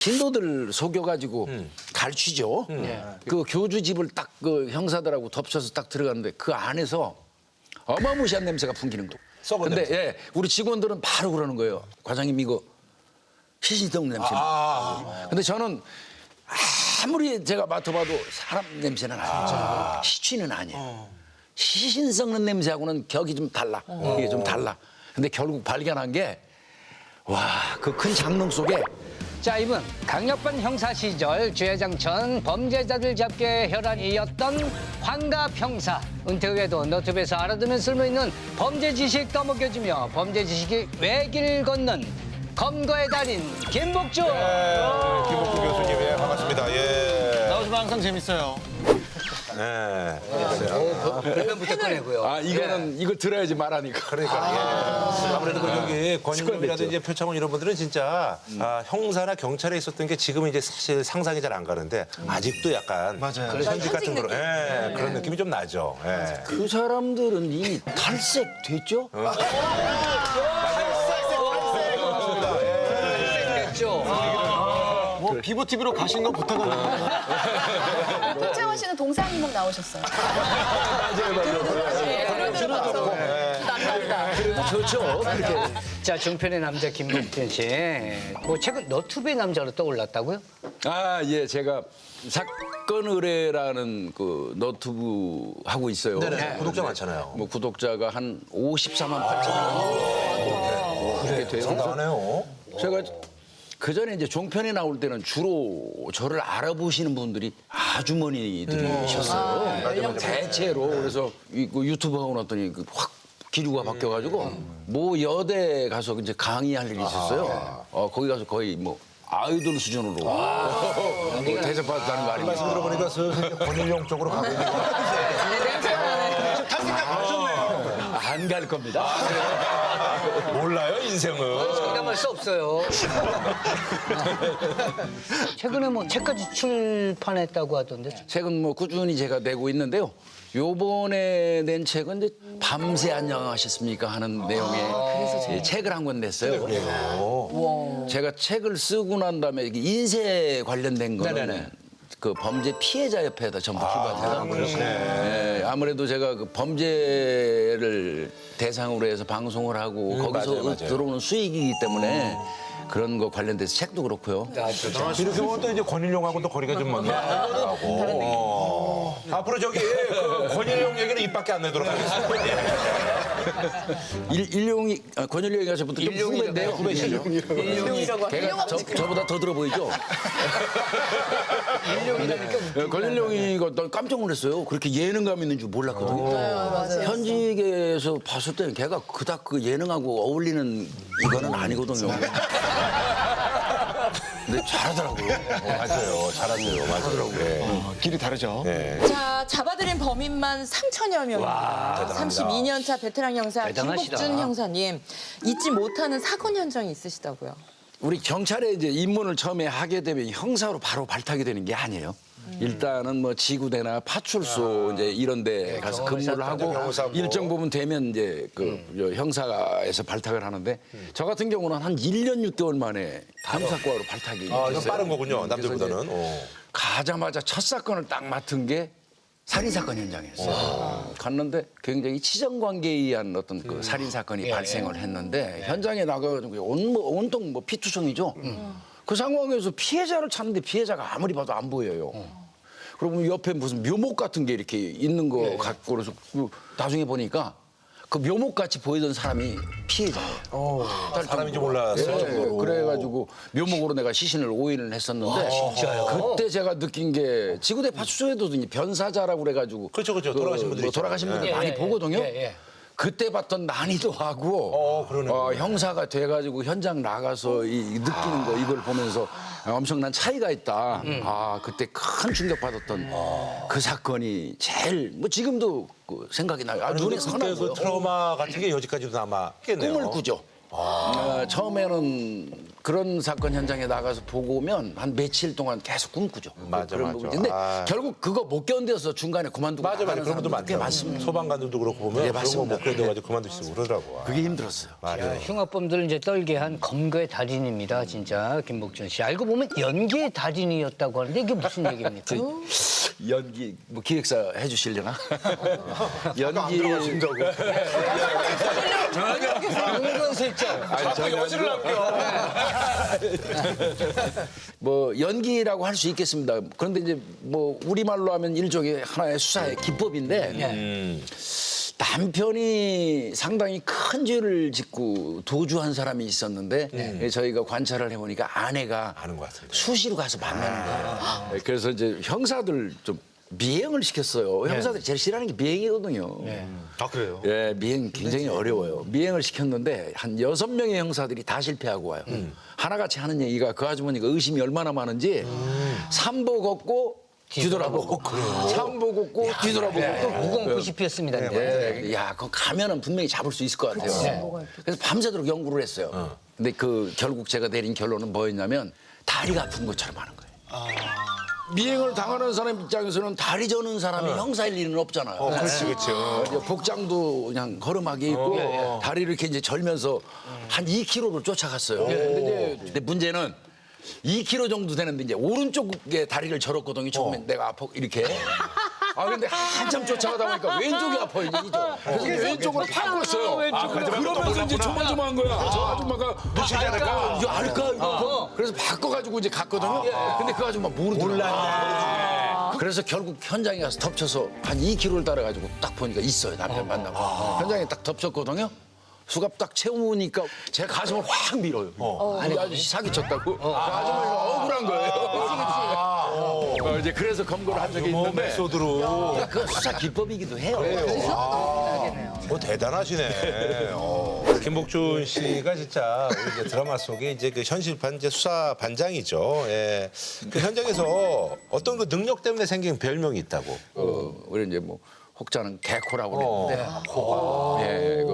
신도들 속여가지고 가르치죠. 그 교주집을 딱 그 형사들하고 덮쳐서 딱 들어가는데 그 안에서 어마무시한 냄새가 풍기는 거. 썩은 근데 냄새. 예, 우리 직원들은 바로 그러는 거예요. 과장님 이거 시신떡 냄새. 근데 저는 아무리 제가 맡아봐도 사람 냄새는 아니죠. 시취는 아니에요. 시신 썩는 냄새하고는 격이 좀 달라. 이게 좀 달라. 근데 결국 발견한 게 와, 그 큰 장롱 속에 자, 이분 강력반 형사 시절 주회장 전 범죄자들 잡기에 혈안이었던 환갑 형사. 은퇴 후에도 너튜브에서 알아두면 쓸모있는 범죄 지식 떠먹여주며 범죄 지식이 외길 걷는 검거의 달인 김복주. 김복주 교수님, 예, 반갑습니다. 예. 나오시면 항상 재밌어요. 네. 별명부터 꺼내고요. 아 이거는 이걸 들어야지 말하니까. 그러니까 예. 아무래도 그 저기 권인룡이라든지 표창원 이런 분들은 진짜 형사나 경찰에 있었던 게 지금은 이제 사실 상상이 잘 안 가는데 아직도 약간 맞아요. 현직 같은 그런 그런 느낌이 좀 나죠. 예. 그 사람들은 이미 탈색됐죠? 됐죠. 뭐 비보 TV로 가신 거 부탁합니다. 표창원 씨는 동상이몽 나오셨어요. 그래도 좋죠. 그렇게. 자, 중편의 남자 김복준 씨. 뭐 최근 너튜브의 남자로 떠올랐다고요? 아, 예, 제가 사건 의뢰라는 그 너튜브 하고 있어요. 네네. 구독자 많잖아요. 뭐 구독자가 한 54만 8천 명. 그렇게 돼요. 상당하네요. 제가 그 전에 이제 종편에 나올 때는 주로 저를 알아보시는 분들이 아주머니들이셨어요. 대체로. 그래서 그 유튜브 하고 났더니 확 기류가 바뀌어가지고 모 여대 가서 이제 강의할 일이 있었어요. 거기 가서 거의 뭐 아이돌 수준으로 대접받았다는 거 아닙니까? 말씀 들어보니까 슬슬 권인룡 쪽으로 가고 있는 것 같아요. 안 갈 겁니다. 몰라요, 인생은. 장담할 수 없어요. 최근에 뭐 책까지 출판했다고 하던데. 책은 뭐 꾸준히 제가 내고 있는데요. 요번에 낸 책은 이제 밤새 안녕하셨습니까 하는 내용의 예, 책을 한 권 냈어요. 제가 책을 쓰고 난 다음에 이게 인쇄 관련된 거는 네네네. 그 범죄 피해자 협회에다 전부 기부하더라고요. 예, 아무래도 제가 그 범죄를 대상으로 해서 방송을 하고 거기서 맞아요, 맞아요. 들어오는 수익이기 때문에 그런 거 관련돼서 책도 그렇고요. 이렇게 보면 또 이제 권인룡하고 또 거리가 좀 먼 거고. 앞으로 저기 그 권인룡 얘기는 입 밖에 안 내도록 하겠습니다. 일용이 권일용이 가서부터 좀 후배인데요. 걔가 저보다 더 들어 보이죠? 권일용이가 난 깜짝 놀랐어요. 그렇게 예능감 있는 줄 몰랐거든요. 현직에서 봤을 때는 걔가 그닥 그 예능하고 어울리는 이거는 아니거든요. 근데 잘하더라고요. 맞아요. 잘하세요. 맞아요. 길이 다르죠. 자, 잡아들인 범인만 3천여 명입니다. 32년 차 베테랑 형사 대단하시다. 김복준 형사님 잊지 못하는 사건 현장이 있으시다고요. 우리 경찰에 이제 입문을 처음에 하게 되면 형사로 바로 발탁이 되는 게 아니에요. 일단은 뭐 지구대나 파출소 이제 이런 데 가서 근무를 하고 경호사고. 일정 부분 되면 이제 그 형사에서 발탁을 하는데 저 같은 경우는 한 1년 6개월 만에 감사과로 발탁이 이거 됐어요. 빠른 거군요. 그래서 남들보다는. 이제 가자마자 첫 사건을 딱 맡은 게 살인사건 현장이었어요. 갔는데 굉장히 치정관계에 의한 어떤 그 살인사건이 발생을 했는데 현장에 나가가지고 온통 뭐 피투성이죠. 그 상황에서 피해자를 찾는데 피해자가 아무리 봐도 안 보여요. 그러면 옆에 무슨 묘목 같은 게 이렇게 있는 거 같고 그래서 나중에 보니까 그 묘목같이 보이던 사람이 피해자예요. 사람인지 몰랐어요. 정도로. 그래가지고 묘목으로 내가 시신을 오인을 했었는데 그때 제가 느낀 게 지구대 파출소에도 이제 변사자라고 그래가지고 그렇죠, 그렇죠. 돌아가신 분들이 뭐 돌아가신 있잖아요. 분들 많이 보거든요. 그때 봤던 난이도하고 그러네. 형사가 돼가지고 현장 나가서 느끼는 거 이걸 보면서 엄청난 차이가 있다. 그때 큰 충격 받았던 그 사건이 제일 뭐 지금도 그 생각이 나요. 눈에 그때 선한 그 거예요. 트라우마 같은 게 여지까지도 남아있겠네요. 꿈을 꾸죠. 처음에는 그런 사건 현장에 나가서 보고 오면 한 며칠 동안 계속 꿈꾸죠. 맞아, 그런 맞아. 부분이. 근데 아. 결국 그거 못 견뎌서 중간에 그만두고 맞아, 나가는 그런 분도 사람들도 꽤 많죠. 많습니다. 소방관들도 그렇고 보면 네, 그런 거 맞습니다. 못 견뎌가지고 그만두시고 그러더라고. 그게 힘들었어요. 맞아. 흉악범들을 이제 떨게 한 검거의 달인입니다, 진짜 김복준 씨. 알고 보면 연기의 달인이었다고 하는데 이게 무슨 얘기입니까? 연기 뭐 기획사 해주시려나? 연기 은근슬쩍. 자꾸 여지를 남겨. 뭐 연기라고 할 수 있겠습니다. 그런데 이제 뭐 우리말로 하면 일종의 하나의 수사의 기법인데 남편이 상당히 큰 죄를 짓고 도주한 사람이 있었는데 저희가 관찰을 해보니까 아내가 아는 것 같은데. 수시로 가서 만나는 거예요. 그래서 이제 형사들 좀 미행을 시켰어요. 형사들이 제일 싫어하는 게 미행이거든요. 아 그래요? 예, 미행 굉장히 어려워요. 미행을 시켰는데 한 6명의 형사들이 다 실패하고 와요. 하나같이 하는 얘기가 그 아주머니가 의심이 얼마나 많은지 삼보 걷고 뒤돌아보고 삼보 걷고 뒤돌아보고 또 무거운 꽃이 피었습니다. 이제. 예, 야, 그거 가면은 분명히 잡을 수 있을 것 같아요. 그래서 밤새도록 연구를 했어요. 근데 그 결국 제가 내린 결론은 뭐였냐면 다리가 아픈 것처럼 하는 거예요. 미행을 당하는 사람 입장에서는 다리 저는 사람이 형사일 일은 없잖아요. 그렇지, 그렇죠. 이제 복장도 그냥 걸음하게 입고 다리를 이렇게 이제 절면서 한 2km를 쫓아갔어요. 근데 문제는 2km 정도 되는데 이제 오른쪽에 다리를 절었거든요. 처음에 내가 아파 이렇게. 아 근데 한참 쫓아가다 보니까 왼쪽이 아파요 이제 이쪽. 그래서 이제 왼쪽으로 바꿨어요. 그러면서 이제 조마조마한 거야. 저 아줌마가 놓치지 않을까? 이거 알까 이거. 그래서 바꿔가지고 이제 갔거든요. 근데 그 아줌마 모르더라고. 그래서 결국 현장에 가서 덮쳐서 한 2km를 따라가지고 딱 보니까 있어요. 남편 만나고. 현장에 딱 덮쳤거든요. 수갑 딱 채우니까 제 가슴을 확 밀어요. 아니 아저씨 사기쳤다고. 그 아줌마가 억울한 거예요. 이제 그래서 검거를 한 적이 있는데 메소드로. 그 수사 기법이기도 해요. 뭐 대단하시네. 김복준 씨가 진짜 우리 이제 드라마 속에 이제 그 현실판 이제 수사 반장이죠. 예. 그 현장에서 어떤 그 능력 때문에 생긴 별명이 있다고. 우리 이제 뭐 혹자는 개코라고 그랬는데, 예,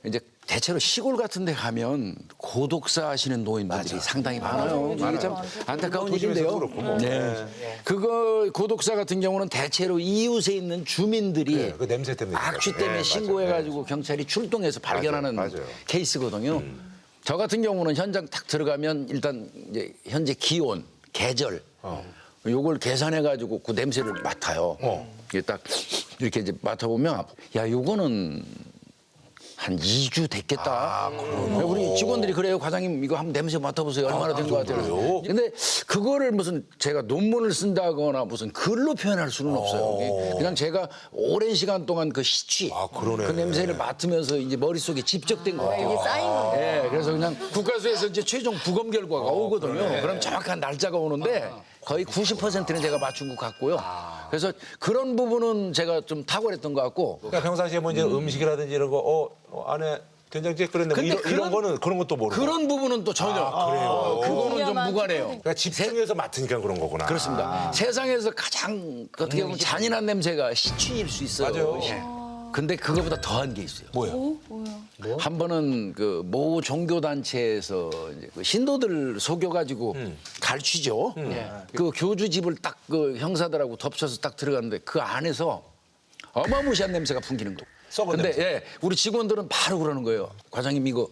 이제 대체로 시골 같은 데 가면 고독사 하시는 노인분들이 상당히 많아요. 이게 참 안타까운 일인데요. 그렇고 뭐. 네. 그거 고독사 같은 경우는 대체로 이웃에 있는 주민들이 그 냄새 때문에. 악취 때문에 네, 신고해가지고 경찰이 출동해서 발견하는 맞아요. 케이스거든요. 저 같은 경우는 현장 딱 들어가면 일단 이제 현재 기온, 계절 요걸 계산해가지고 그 냄새를 맡아요. 이게 딱 이렇게 이제 맡아보면 야 요거는 한 2주 됐겠다. 우리 직원들이 그래요. 과장님 이거 한번 냄새 맡아보세요. 얼마나 된 것 같아요. 근데 그거를 무슨 제가 논문을 쓴다거나 무슨 글로 표현할 수는 없어요. 그냥 제가 오랜 시간 동안 그 시취, 그러네. 그 냄새를 맡으면서 이제 머릿속에 집적된 것 같아요. 이게 쌓인 거예요. 예, 그래서 그냥 국가수에서 이제 최종 부검 결과가 오거든요. 그럼 정확한 날짜가 오는데 거의 90%는 제가 맞춘 것 같고요. 그래서 그런 부분은 제가 좀 탁월했던 것 같고. 그러니까 평상시에 뭐 이제 음식이라든지 이런 거 안에 된장찌개 끓였는데 뭐 근데 이런 거는 그런 것도 모르고. 그런 부분은 또 전혀. 그래요. 그거는 좀 무관해요. 그러니까 집중해서 맡으니까 그런 거구나. 그렇습니다. 세상에서 가장 어떻게 보면 잔인한 냄새가 시취일 수 있어요. 맞아요. 예. 근데 그거보다 더한 게 있어요. 뭐야? 한 번은 그 모 종교 단체에서 그 신도들 속여가지고 갈취죠. 그 교주 집을 딱 그 형사들하고 덮쳐서 딱 들어갔는데 그 안에서 어마무시한 냄새가 풍기는 거. 썩은 근데 냄새. 예, 우리 직원들은 바로 그러는 거예요. 과장님 이거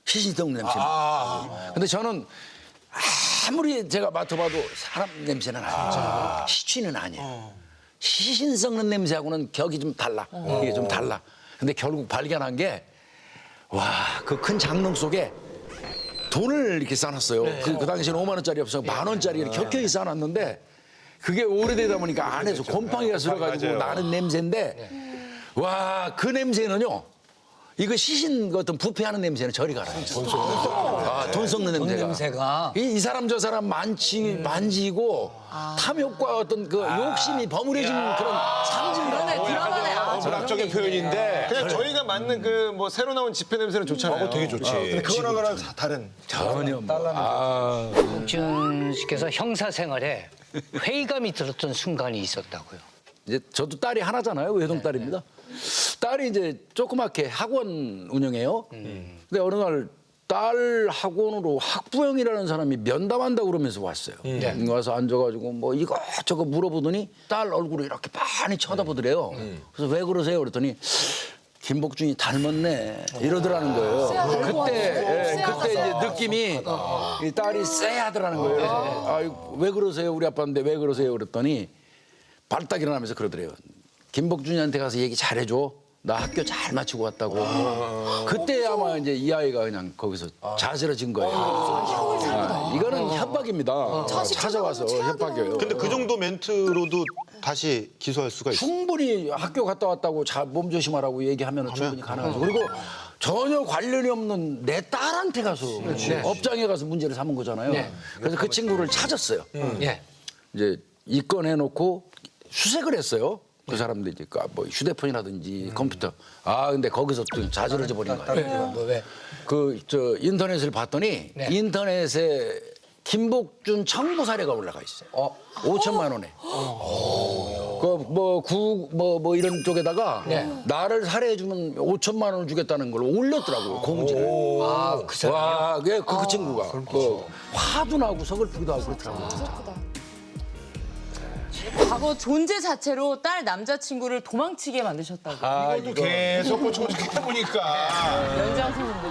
시신떡 냄새입니다. 근데 저는 아무리 제가 맡아봐도 사람 냄새는 아니죠. 시취는 아니에요. 시신 썩는 냄새하고는 격이 좀 달라. 이게 좀 달라. 근데 결국 발견한 게 와, 그 큰 장롱 속에 돈을 이렇게 싸놨어요. 그 당시에는 5만 원짜리 없어서 만 원짜리 이렇게 격하게 싸놨는데 그게 오래되다 보니까 안에서 곰팡이가 들어가지고 맞아요. 나는 냄새인데 와, 그 냄새는요. 이거 시신 같은 부패하는 냄새는 저리 가라. 돈 썩는 냄새가. 냄새가. 이 사람 저 사람 만지고 탐욕과 어떤 그 욕심이 버무려지는 그런 상징이네. 드라마네. 문학적인 표현인데. 그냥 저희가 맡는 그 뭐 새로 나온 지폐 냄새는 좋잖아요. 되게 좋지. 근데 그거랑 다른. 전혀 복준 씨께서 형사 생활에 회의감이 들었던 순간이 있었다고요. 이제 저도 딸이 하나잖아요. 외동 딸입니다. 딸이 이제 조그맣게 학원 운영해요. 근데 어느 날 딸 학원으로 학부형이라는 사람이 면담한다고 그러면서 왔어요. 와서 앉아가지고 뭐 이것저것 물어보더니 딸 얼굴을 이렇게 많이 쳐다보더래요. 그래서 왜 그러세요? 그랬더니 김복준이 닮았네 이러더라는 거예요. 그때 이제 느낌이 이 딸이 쎄하더라는 거예요. 아, 왜 그러세요? 우리 아빠인데 왜 그러세요? 그랬더니 발딱 일어나면서 그러더래요. 김복준이한테 가서 얘기 잘해줘. 나 학교 잘 마치고 왔다고. 그때 아마 이제 이 아이가 그냥 거기서 자스러진 거예요. 이거는 협박입니다. 찾아와서 협박이에요. 근데 그 정도 멘트로도 다시 기소할 수가 있어요. 충분히 학교 갔다 왔다고 몸 조심하라고 얘기하면 충분히 가능하죠. 그리고 전혀 관련이 없는 내 딸한테 가서 업장에 가서 문제를 삼은 거잖아요. 그래서 그 친구를 찾았어요. 이제 입건해놓고 수색을 했어요. 그 사람들이 뭐 휴대폰이라든지 컴퓨터. 아 근데 거기서 또 자지러져 버린 거예요. 왜? 그 저 인터넷을 봤더니 인터넷에 김복준 청부 사례가 올라가 있어요. 5천만 원에. 뭐 이런 쪽에다가 나를 살해해주면 5천만 원을 주겠다는 걸 올렸더라고요 공지를. 그 사람이요? 와, 그 친구가 그 화도 나고 서글프기도 하고 그렇더라고요. 과거 존재 자체로 딸 남자친구를 도망치게 만드셨다고. 이것도 계속 꽂혀보니까 보니까. 연장선인데.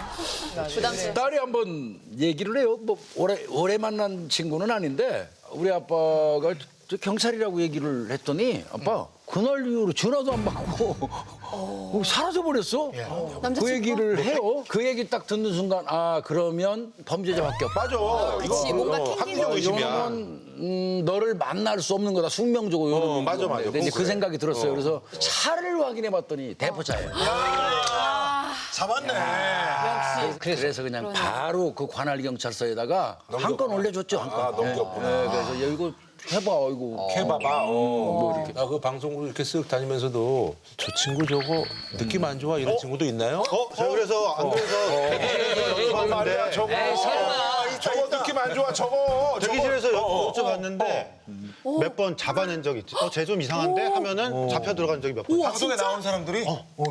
부담스러워. 딸이 한번 얘기를 해요. 뭐 오래 만난 친구는 아닌데 우리 아빠가 저 경찰이라고 얘기를 했더니 아빠 그날 이후로 전화도 안 받고 사라져 버렸어. 그 얘기를 해요. 그 얘기 딱 듣는 순간 아 그러면 범죄자밖에 없다. 맞아. 그치, 뭔가 튕기는 합리적 의심이야. 이거는 너를 만날 수 없는 거다. 숙명적으로 이런 맞아. 근데 이제 그 생각이 들었어요. 그래서 차를 확인해 봤더니 대포차예요. 잡았네. 역시. 그래서 그냥 바로 그 관할 경찰서에다가 한 건 올려줬죠. 한 건. 넘겼구나. 그래서 야, 이거 해봐. 이거 해봐봐. 나 그 방송국을 이렇게 쓱 다니면서도 저 친구 저거 느낌 안 좋아 이런 친구도 있나요? 저 그래서 안동에서 연습하는데 저거. 저거 느낌 안 좋아 저거. 대기실에서 여쭤봤는데 몇 번 잡아낸 적 있지. 쟤 좀 이상한데 하면은 잡혀 들어간 적이 몇 번. 방송에 나온 사람들이?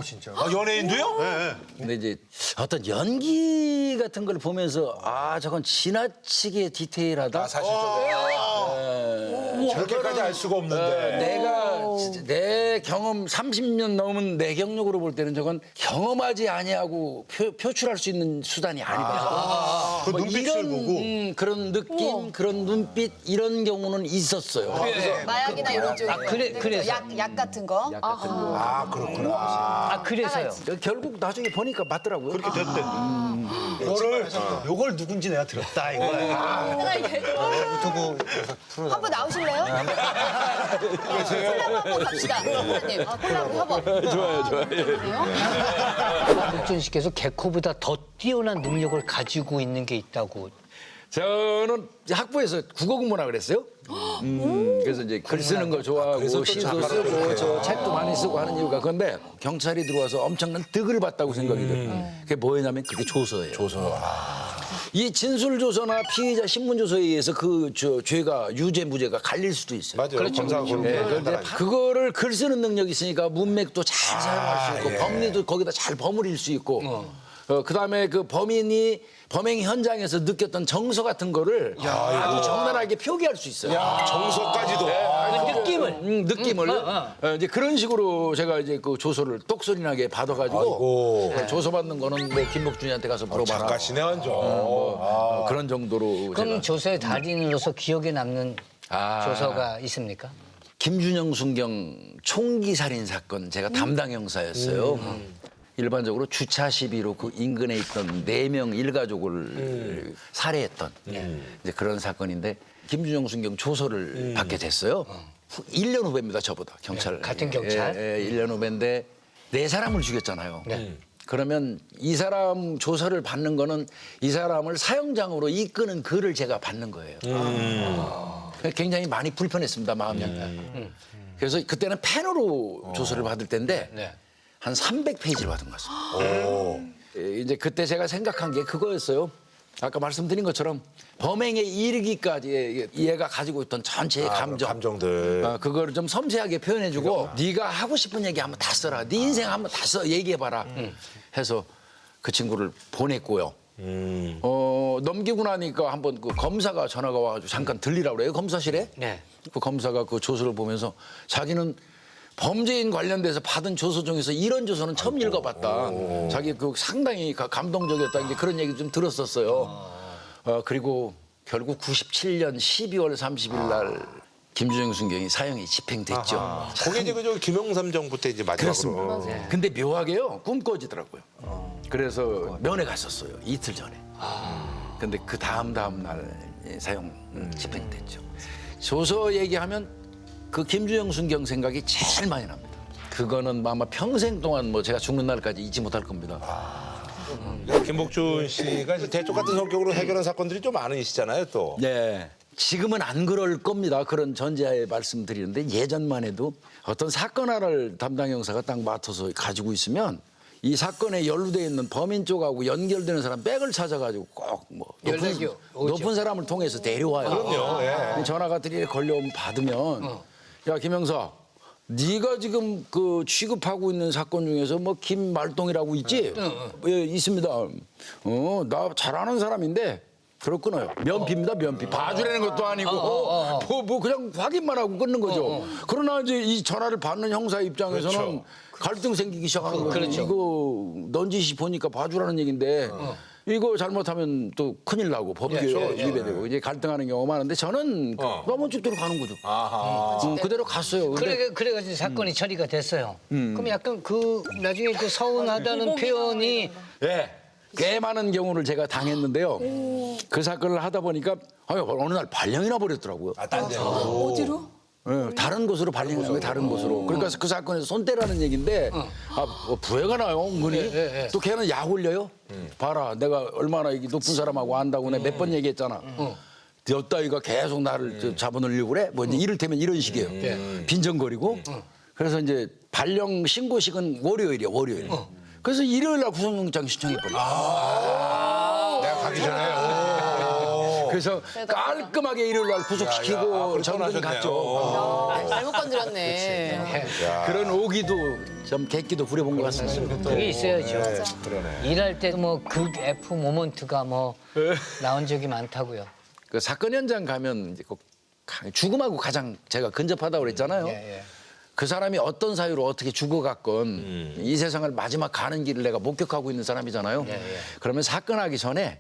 진짜. 연예인도요? 네. 근데 이제 어떤 연기 같은 걸 보면서 아 저건 지나치게 디테일하다. 저렇게까지 알 수가 없는데. 내가 진짜 내 경험 30년 넘은 내 경력으로 볼 때는 저건 경험하지 아니하고 표출할 수 있는 수단이 아니다. 그 눈빛을 이런 보고. 그런 느낌, 그런 눈빛 이런 경우는 있었어요. 마약이나 이런 쪽. 그래서? 약 같은 거. 아 그렇구나. 아 그래서요? 결국 나중에 보니까 맞더라고요. 그렇게 됐대. 요걸 누군지 내가 들었다 이거야. 한번 나오실래요? 콜라보 한번 갑시다. 선생님. 콜라보 협업. 좋아요. 복준 씨께서 개코보다 더 뛰어난 능력을 가지고 있는 게 있다고. 저는 학부에서 국어 공부나 그랬어요. 그래서 이제 글 쓰는 거 좋아하고 시도 쓰고 저 책도 많이 쓰고 하는 이유가 그런데 경찰이 들어와서 엄청난 득을 봤다고 생각이 들어요. 그게 뭐냐면 그게 조서예요. 이 진술 조서나 피의자 신문 조서에 의해서 그 죄가 유죄 무죄가 갈릴 수도 있어요. 맞아요. 검사가 그런데 그거를 글 쓰는 능력이 있으니까 문맥도 잘 사용할 수 있고 법리도 거기다 잘 버무릴 수 있고 그다음에 그 범인이 범행 현장에서 느꼈던 정서 같은 거를 아주 적나라하게 표기할 수 있어요. 정서까지도. 느낌을 이제 그런 식으로 제가 이제 그 조서를 똑소리 나게 받아가지고 조서 받는 거는 뭐 김복준이한테 가서 물어봐라. 작가시네 완전. 그런 정도로 그럼 제가 조서의 달인으로서 기억에 남는 조서가 있습니까? 김준영 순경 총기 살인 사건 제가 담당 형사였어요. 일반적으로 주차 시비로 그 인근에 있던 4명 일가족을 살해했던 이제 그런 사건인데 김준영 순경 조서를 받게 됐어요. 1년 후배입니다, 저보다 경찰. 같은 경찰? 1년 후배인데 4사람을 죽였잖아요. 그러면 이 사람 조서를 받는 거는 이 사람을 사형장으로 이끄는 글을 제가 받는 거예요. 굉장히 많이 불편했습니다, 마음이. 그래서 그때는 펜으로 조서를 받을 때인데 한 300페이지를 받은 것 같습니다. 이제 그때 제가 생각한 게 그거였어요. 아까 말씀드린 것처럼 범행에 이르기까지 얘가 가지고 있던 전체의 감정들. 그거를 좀 섬세하게 표현해주고 네가 하고 싶은 얘기 한번 다 써라. 네 인생 한번 다 써 얘기해봐라. 해서 그 친구를 보냈고요. 넘기고 나니까 한번 그 검사가 전화가 와가지고 잠깐 들리라고 그래요. 검사실에. 네. 그 검사가 그 조서를 보면서 자기는 범죄인 관련돼서 받은 조서 중에서 이런 조서는 처음 읽어봤다. 자기 그 상당히 감동적이었다. 이제 그런 얘기 좀 들었었어요. 그리고 결국 97년 12월 30일 날 김주영 순경이 사형이 집행됐죠. 그게 이제 그저 김영삼 정부 때 이제 마지막으로. 근데 묘하게요 꿈꿔지더라고요. 그래서 면회 갔었어요 이틀 전에. 근데 그 다음 날 사형 집행됐죠. 조서 얘기하면 그 김주영 순경 생각이 제일 많이 납니다. 그거는 아마 평생 동안 뭐 제가 죽는 날까지 잊지 못할 겁니다. 김복준 씨가 이제 대쪽 같은 성격으로 해결한 사건들이 좀 많으시잖아요, 또. 네. 지금은 안 그럴 겁니다. 그런 전제하에 말씀드리는데 예전만 해도 어떤 사건 하나를 담당 형사가 딱 맡아서 가지고 있으면 이 사건에 연루돼 있는 범인 쪽하고 연결되는 사람 백을 찾아가지고 꼭 뭐 연락이 오죠. 높은 사람을 통해서 데려와요. 그럼요, 예. 전화가 들이 걸려오면 받으면 야 김형사 네가 지금 그 취급하고 있는 사건 중에서 뭐 김말동이라고 있지? 예, 있습니다. 나 잘 아는 사람인데 그걸 끊어요. 면피입니다, 면피. 봐주라는 것도 아니고 뭐 그냥 확인만 하고 끊는 거죠. 그러나 이제 이 전화를 받는 형사 입장에서는 그렇죠. 갈등 생기기 시작하는 거죠. 그렇죠. 이거 넌지시 보니까 봐주라는 얘기인데 이거 잘못하면 또 큰일 나고 법규에 위배되고 이제 갈등하는 경우가 많은데 저는 너무 쭉대로 가는 거죠. 그대로 갔어요. 근데 그래가지고 사건이 처리가 됐어요. 그럼 약간 그 나중에 그 서운하다는 표현이 예. 꽤 많은 경우를 제가 당했는데요. 그 사건을 하다 보니까 어느 날 발령이 나버렸더라고요. 딴 데. 어디로? 예, 다른 곳으로 발령이 난 거예요, 다른 곳으로. 그러니까 그 사건에서 손대라는 얘기인데 뭐 부해가 나요, 은근히. 또 걔는 약 올려요. 봐라, 내가 얼마나 이 높은 사람하고 안다고 내가 몇 번 얘기했잖아. 너 따위가 계속 나를 잡아넣으려고 그래? 뭐 이제 이를테면 이런 식이에요. 빈정거리고. 그래서 이제 발령 신고식은 월요일이에요, 월요일. 그래서 일요일 날 구속영장 신청해버려요. 내가 가기 전에. 그래서 깔끔하게 일요일 날 구속시키고 전근 갔죠. 잘못 건드렸네. 그런 오기도 좀 객기도 부려본 것 같습니다. 그게 있어야죠. 그러네. 일할 때도 뭐 극 F 모먼트가 뭐 나온 적이 많다고요. 그 사건 현장 가면 이제 꼭 죽음하고 가장 제가 근접하다고 그랬잖아요. 그 사람이 어떤 사유로 어떻게 죽어갔건 이 세상을 마지막 가는 길을 내가 목격하고 있는 사람이잖아요. 그러면 사건하기 전에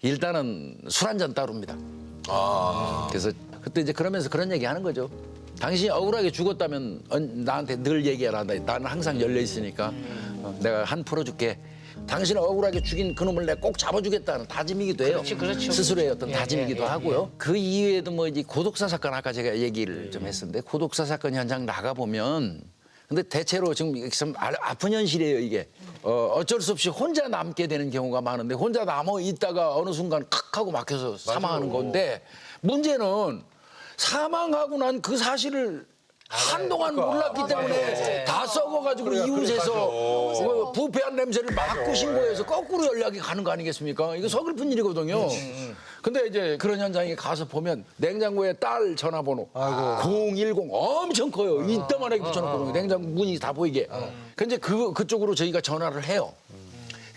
일단은 술 한 잔 따릅니다. 그래서 그때 이제 그러면서 그런 얘기 하는 거죠. 당신이 억울하게 죽었다면 나한테 늘 얘기해라. 나는 항상 열려 있으니까 내가 한 풀어줄게. 당신을 억울하게 죽인 그놈을 내가 꼭 잡아주겠다는 다짐이기도 해요. 그렇죠. 스스로의 어떤 다짐이기도 하고요. 그 이외에도 뭐 이제 고독사 사건 아까 제가 얘기를 좀 했었는데 고독사 사건 현장 나가 보면 근데 대체로 지금 좀 아픈 현실이에요 이게. 어쩔 수 없이 혼자 남게 되는 경우가 많은데 혼자 남아 있다가 어느 순간 칵 하고 막혀서 사망하는 건데 문제는 사망하고 난 그 사실을 한동안 몰랐기 때문에 다 썩어가지고 이웃에서 부패한 냄새를 맡고 신고해서 거꾸로 연락이 가는 거 아니겠습니까? 이거 서글픈 일이거든요. 근데 이제 그런 현장에 가서 보면 냉장고에 딸 전화번호 010 엄청 커요. 이따만하게 붙여놓고 냉장고 문이 다 보이게. 근데 그쪽으로 저희가 전화를 해요.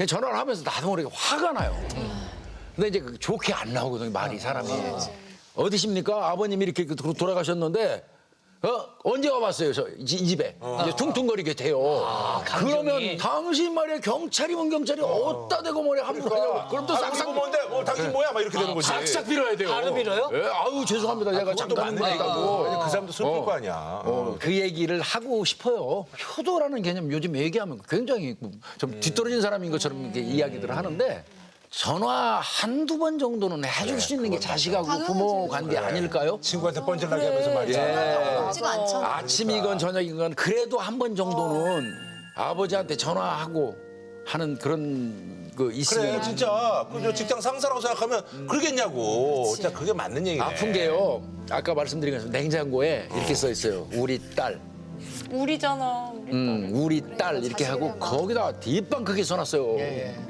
전화를 하면서 나도 모르게 화가 나요. 근데 이제 좋게 안 나오거든요. 말이 사람이. 어디십니까? 아버님이 이렇게 돌아가셨는데 언제 와봤어요? 이 집에. 이제 퉁퉁거리게 돼요. 그러면 당신 말이야 경찰이면 경찰이 어디다 대고 뭐래 함부로 하냐고. 그럼 또 싹싹 뭔데? 당신 뭐야? 막 이렇게 되는 거지. 싹싹 빌어야 돼요. 바로 빌어요? 예, 아유 죄송합니다. 제가 잠깐 못했다고. 그 사람도 슬플 거 아니야. 그 얘기를 하고 싶어요. 효도라는 개념 요즘 얘기하면 굉장히 좀 뒤떨어진 사람인 것처럼 이렇게 이야기들을 하는데 전화 한두 번 정도는 해줄 수 있는 게 자식하고 부모 관계 아닐까요? 친구한테 뻔질나게 하면서 말이야. 쉽지가 않죠. 아침이건 저녁이건 그래도 한 번 정도는 아버지한테 전화하고 하는 그런 그 있으면 그래 진짜 그 직장 상사라고 생각하면 그러겠냐고. 진짜 그게 맞는 얘기네. 아픈 게요. 아까 말씀드린 것처럼 냉장고에 이렇게 써 있어요. 우리 딸. 우리잖아. 우리 딸 이렇게 하고 거기다 뒷방 크게 써놨어요.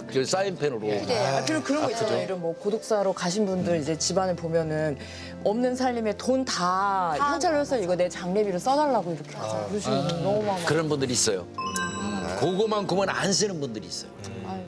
그 사인펜으로. 그리고 그런 거 있잖아요. 이런 뭐 고독사로 가신 분들 이제 집안을 보면은 없는 살림에 돈 다 현찰로 해서 이거 내 장례비로 써달라고 이렇게 하잖아요. 그러시는 분 너무 많아. 그런 분들이 있어요. 그거만큼은 안 쓰는 분들이 있어요. 아유.